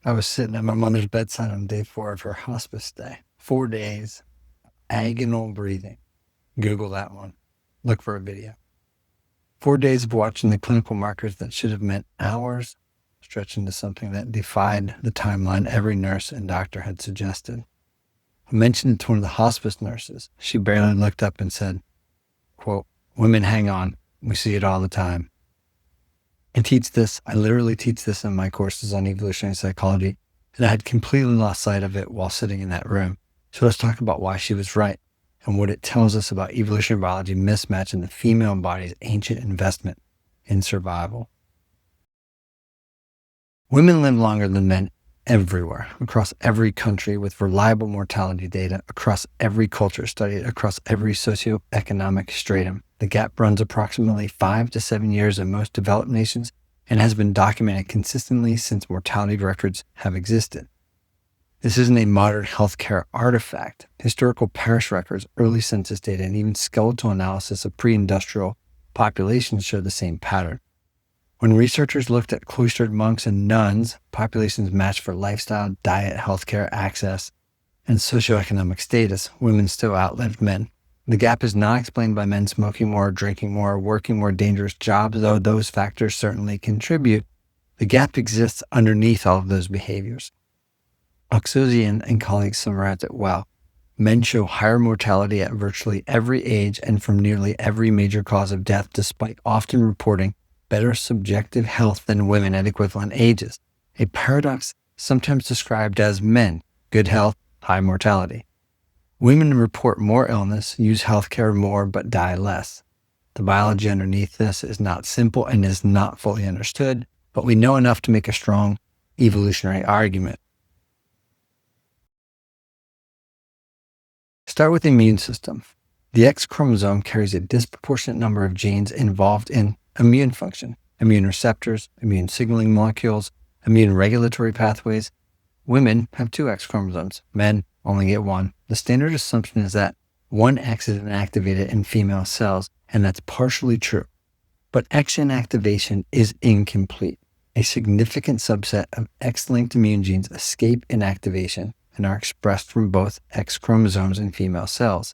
I was sitting at my mother's bedside on day 4 of her hospice stay. 4 days, agonal breathing. Google that one. Look for a video. 4 days of watching the clinical markers that should have meant hours stretch into something that defied the timeline every nurse and doctor had suggested. I mentioned it to one of the hospice nurses. She barely looked up and said, quote, "Women, hang on. We see it all the time." I literally teach this in my courses on evolutionary psychology, and I had completely lost sight of it while sitting in that room. So let's talk about why she was right and what it tells us about evolutionary biology mismatch in the female body's ancient investment in survival. Women live longer than men everywhere, across every country, with reliable mortality data, across every culture studied, across every socioeconomic stratum. The gap runs approximately 5 to 7 years in most developed nations and has been documented consistently since mortality records have existed. This isn't a modern healthcare artifact. Historical parish records, early census data, and even skeletal analysis of pre-industrial populations show the same pattern. When researchers looked at cloistered monks and nuns, populations matched for lifestyle, diet, healthcare access, and socioeconomic status, women still outlived men. The gap is not explained by men smoking more, drinking more, working more dangerous jobs, though those factors certainly contribute. The gap exists underneath all of those behaviors. Oxosian and colleagues summarize it well. Men show higher mortality at virtually every age and from nearly every major cause of death, despite often reporting better subjective health than women at equivalent ages, a paradox sometimes described as men, good health, high mortality. Women report more illness, use healthcare more, but die less. The biology underneath this is not simple and is not fully understood, but we know enough to make a strong evolutionary argument. Start with the immune system. The X chromosome carries a disproportionate number of genes involved in immune function, immune receptors, immune signaling molecules, immune regulatory pathways. Women have 2 X chromosomes. Men only get 1. The standard assumption is that 1 X is inactivated in female cells, and that's partially true. But X inactivation is incomplete. A significant subset of X-linked immune genes escape inactivation and are expressed from both X chromosomes in female cells.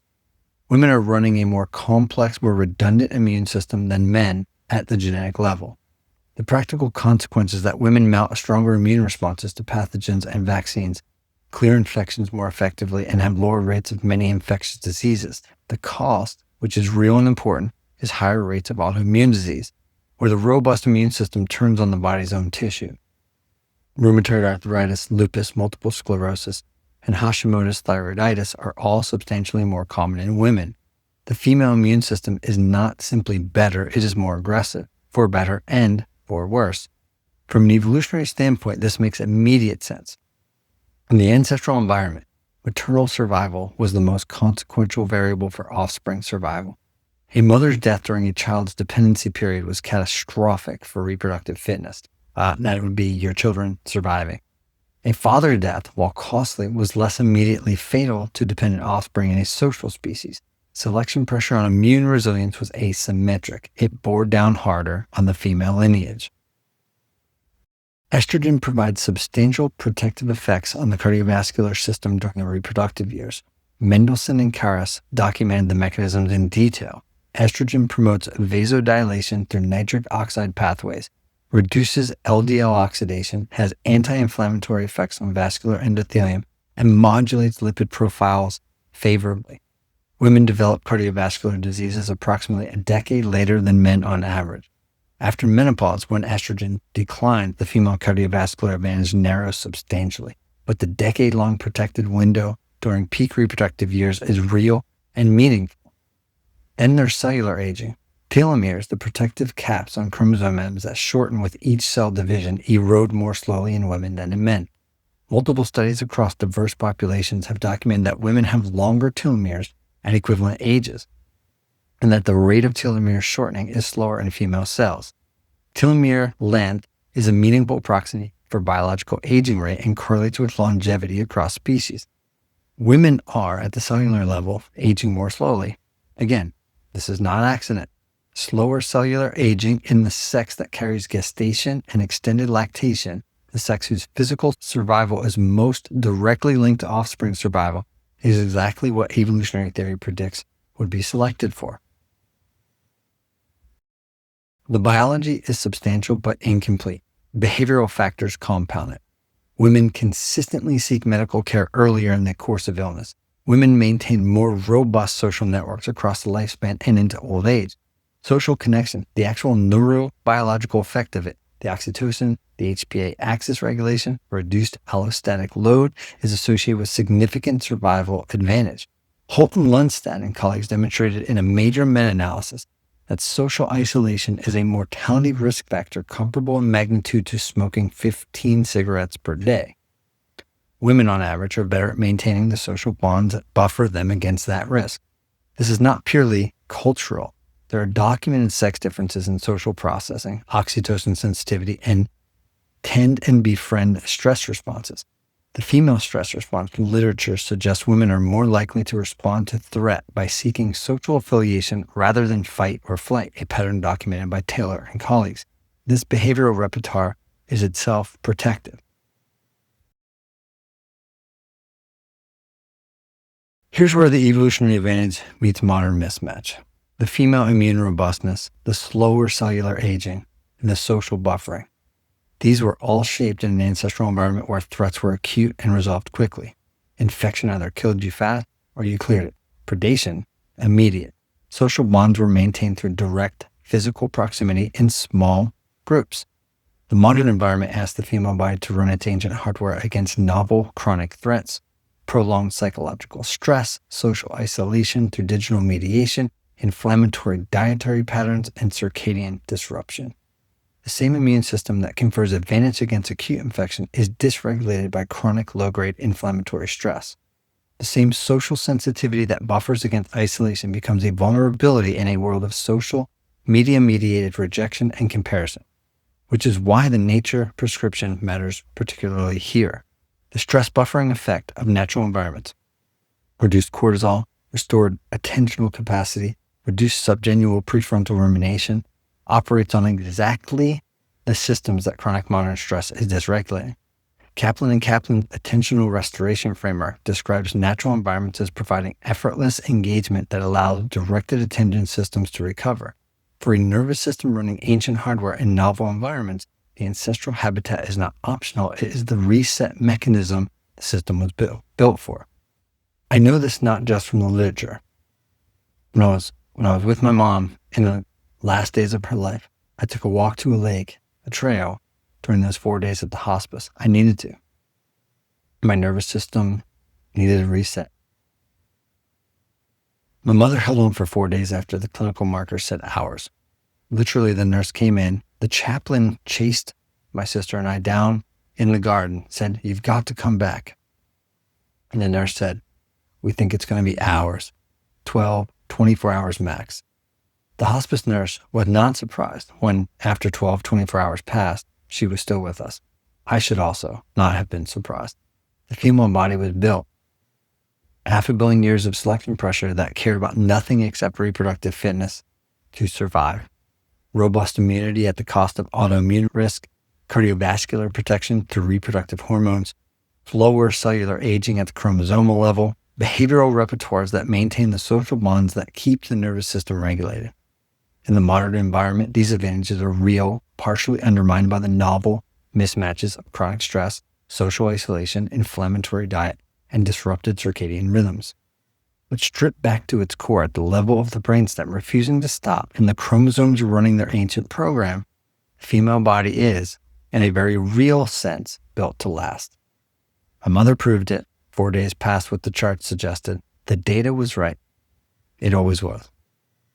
Women are running a more complex, more redundant immune system than men at the genetic level. The practical consequence is that women mount stronger immune responses to pathogens and vaccines, clear infections more effectively, and have lower rates of many infectious diseases. The cost, which is real and important, is higher rates of autoimmune disease, where the robust immune system turns on the body's own tissue. Rheumatoid arthritis, lupus, multiple sclerosis, and Hashimoto's thyroiditis are all substantially more common in women. The female immune system is not simply better, it is more aggressive, for better and for worse. From an evolutionary standpoint, this makes immediate sense. In the ancestral environment, maternal survival was the most consequential variable for offspring survival. A mother's death during a child's dependency period was catastrophic for reproductive fitness. That would be your children surviving. A father's death, while costly, was less immediately fatal to dependent offspring in a social species. Selection pressure on immune resilience was asymmetric. It bore down harder on the female lineage. Estrogen provides substantial protective effects on the cardiovascular system during the reproductive years. Mendelssohn and Karas documented the mechanisms in detail. Estrogen promotes vasodilation through nitric oxide pathways, reduces LDL oxidation, has anti-inflammatory effects on vascular endothelium, and modulates lipid profiles favorably. Women develop cardiovascular diseases approximately a decade later than men on average. After menopause, when estrogen declines, the female cardiovascular advantage narrows substantially, but the decade-long protected window during peak reproductive years is real and meaningful. Then there's cellular aging. Telomeres, the protective caps on chromosomes that shorten with each cell division, erode more slowly in women than in men. Multiple studies across diverse populations have documented that women have longer telomeres at equivalent ages, and that the rate of telomere shortening is slower in female cells. Telomere length is a meaningful proxy for biological aging rate and correlates with longevity across species. Women are, at the cellular level, aging more slowly. Again, this is not an accident. Slower cellular aging in the sex that carries gestation and extended lactation the sex whose physical survival is most directly linked to offspring survival, is exactly what evolutionary theory predicts would be selected for. The biology is substantial but incomplete. Behavioral factors compound it. Women consistently seek medical care earlier in the course of illness. Women maintain more robust social networks across the lifespan and into old age. Social connection, the actual neurobiological effect of it, the oxytocin, the HPA axis regulation, reduced allostatic load, is associated with significant survival advantage. Holt and Lundstad and colleagues demonstrated in a major meta-analysis that social isolation is a mortality risk factor comparable in magnitude to smoking 15 cigarettes per day. Women, on average, are better at maintaining the social bonds that buffer them against that risk. This is not purely cultural. There are documented sex differences in social processing, oxytocin sensitivity, and tend and befriend stress responses. The female stress response literature suggests women are more likely to respond to threat by seeking social affiliation rather than fight or flight, a pattern documented by Taylor and colleagues. This behavioral repertoire is itself protective. Here's where the evolutionary advantage meets modern mismatch. The female immune robustness, the slower cellular aging, and the social buffering. These were all shaped in an ancestral environment where threats were acute and resolved quickly. Infection either killed you fast or you cleared it. Predation, immediate. Social bonds were maintained through direct physical proximity in small groups. The modern environment asked the female body to run its ancient hardware against novel chronic threats, prolonged psychological stress, social isolation through digital mediation, inflammatory dietary patterns, and circadian disruption. The same immune system that confers advantage against acute infection is dysregulated by chronic low-grade inflammatory stress. The same social sensitivity that buffers against isolation becomes a vulnerability in a world of social, media-mediated rejection and comparison, which is why the nature prescription matters particularly here. The stress buffering effect of natural environments, reduced cortisol, restored attentional capacity, reduced subgenual prefrontal rumination, operates on exactly the systems that chronic modern stress is dysregulating. Kaplan and Kaplan's attentional restoration framework describes natural environments as providing effortless engagement that allows directed attention systems to recover. For a nervous system running ancient hardware in novel environments, the ancestral habitat is not optional. It is the reset mechanism the system was built for. I know this not just from the literature. When I was with my mom in the last days of her life, I took a walk to a lake, a trail, during those 4 days at the hospice. I needed to. My nervous system needed a reset. My mother held on for 4 days after the clinical marker said hours. Literally, the nurse came in. The chaplain chased my sister and I down in the garden, said, "You've got to come back." And the nurse said, "We think it's going to be hours, 12, 24 hours max." The hospice nurse was not surprised when, after 12, 24 hours passed, she was still with us. I should also not have been surprised. The female body was built 500 million years of selection pressure that cared about nothing except reproductive fitness to survive. Robust immunity at the cost of autoimmune risk, cardiovascular protection through reproductive hormones, slower cellular aging at the chromosomal level, behavioral repertoires that maintain the social bonds that keep the nervous system regulated. In the modern environment, these advantages are real, partially undermined by the novel mismatches of chronic stress, social isolation, inflammatory diet, and disrupted circadian rhythms. But stripped back to its core at the level of the brainstem, refusing to stop, and the chromosomes running their ancient program, the female body is, in a very real sense, built to last. My mother proved it. 4 days passed what the chart suggested. The data was right. It always was.